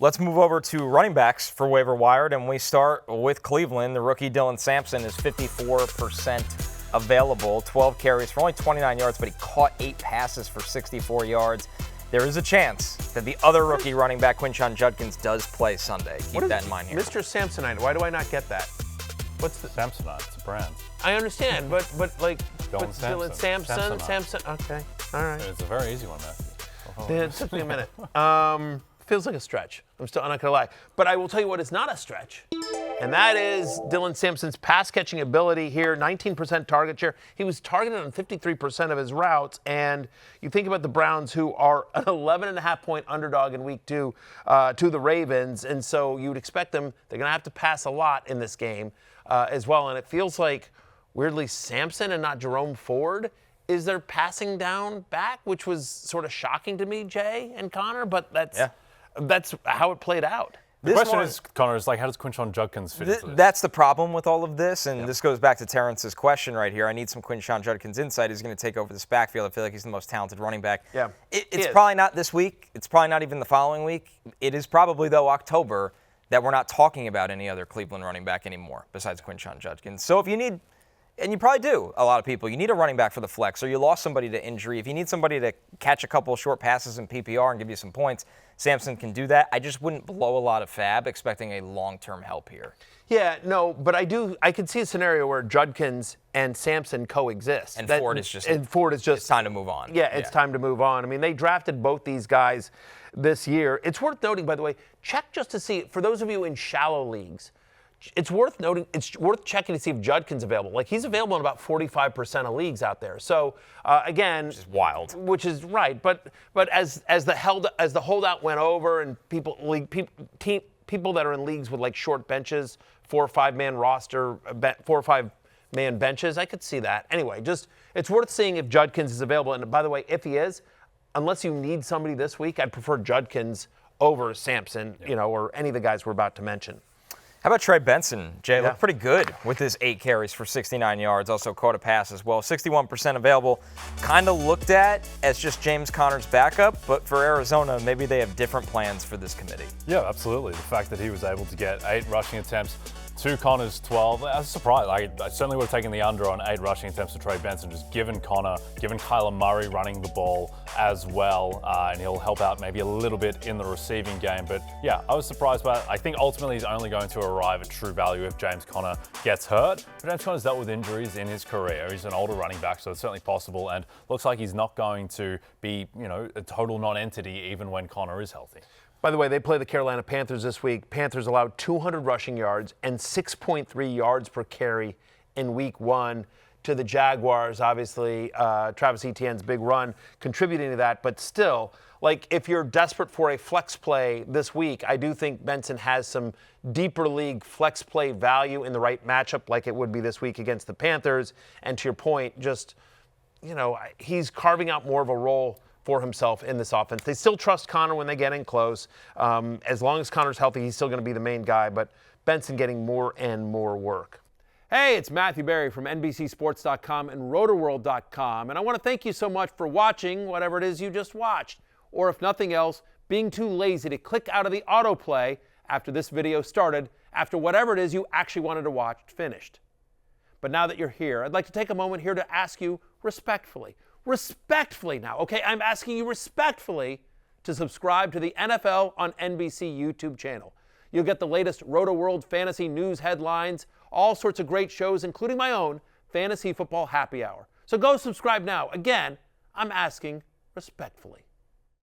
Let's move over to running backs for waiver wired, and we start with Cleveland. The rookie Dylan Sampson is 54% available, 12 carries for only 29 yards, but he caught 8 passes for 64 yards. There is a chance that the other rookie running back, Quinshon Judkins, does play Sunday. Keep that in mind here. Mr. Samsonite, why do I not get that? What's the Samsonite? It's a brand. I understand, but like Dylan Sampson. Dylan Sampson. Okay, all right. It's a very easy one, Matthew. It took me a minute. Feels like a stretch. I'm not gonna lie, but I will tell you what is not a stretch, and that is Dylan Sampson's pass catching ability here. 19% target share. He was targeted on 53% of his routes, and you think about the Browns, who are an 11.5-point underdog in Week 2 to the Ravens, and so you would expect them. They're gonna have to pass a lot in this game as well, and it feels like weirdly Sampson and not Jerome Ford is their passing down back, which was sort of shocking to me, Jay and Connor, but that's how it played out. The question is, Connor, is like, how does Quinshon Judkins fit into this? That's the problem with all of this, and this goes back to Terrence's question right here. I need some Quinshon Judkins insight. He's going to take over this backfield. I feel like he's the most talented running back. Yeah, it's probably not this week. It's probably not even the following week. It is probably, though, October that we're not talking about any other Cleveland running back anymore besides Quinshon Judkins. So if you need, and you probably do, a lot of people, you need a running back for the flex, or you lost somebody to injury. If you need somebody to catch a couple of short passes in PPR and give you some points, Sampson can do that. I just wouldn't blow a lot of fab expecting a long-term help here. Yeah, no, but I could see a scenario where Judkins and Sampson coexist. And Ford is just it's time to move on. Yeah, it's time to move on. I mean, they drafted both these guys this year. It's worth noting, by the way, check just to see, for those of you in shallow leagues, it's worth noting, it's worth checking to see if Judkins available. Like, he's available in about 45% of leagues out there. So again, which is wild. Which is right, but as the holdout went over and people that are in leagues with like short benches, 4 or 5 man roster, 4 or 5 man benches, I could see that. Anyway, just it's worth seeing if Judkins is available. And by the way, if he is, unless you need somebody this week, I'd prefer Judkins over Sampson, or any of the guys we're about to mention. How about Trey Benson? Jay looked pretty good with his 8 carries for 69 yards. Also caught a pass as well. 61% available. Kind of looked at as just James Conner's backup, but for Arizona, maybe they have different plans for this committee. Yeah, absolutely. The fact that he was able to get 8 rushing attempts to Conner's 12, I was surprised. I certainly would have taken the under on 8 rushing attempts to Trey Benson, just given Kyler Murray running the ball as well, and he'll help out maybe a little bit in the receiving game. But yeah, I was surprised by it. I think ultimately he's only going to arrive at true value if James Conner gets hurt. But James Conner's dealt with injuries in his career. He's an older running back, so it's certainly possible, and looks like he's not going to be, a total non-entity even when Conner is healthy. By the way, they play the Carolina Panthers this week. Panthers allowed 200 rushing yards and 6.3 yards per carry in Week 1 to the Jaguars. Obviously, Travis Etienne's big run contributing to that. But still, like, if you're desperate for a flex play this week, I do think Benson has some deeper league flex play value in the right matchup, like it would be this week against the Panthers. And to your point, just, he's carving out more of a role for himself in this offense. They still trust Conner when they get in close. As long as Conner's healthy, he's still going to be the main guy, but Benson getting more and more work. Hey, it's Matthew Berry from NBCSports.com and RotoWorld.com, and I want to thank you so much for watching whatever it is you just watched, or if nothing else, being too lazy to click out of the autoplay after this video started, after whatever it is you actually wanted to watch finished. But now that you're here, I'd like to take a moment here to ask you respectfully now, okay? I'm asking you respectfully to subscribe to the NFL on NBC YouTube channel. You'll get the latest Roto World fantasy news headlines, all sorts of great shows, including my own Fantasy Football Happy Hour. So go subscribe now. Again, I'm asking respectfully.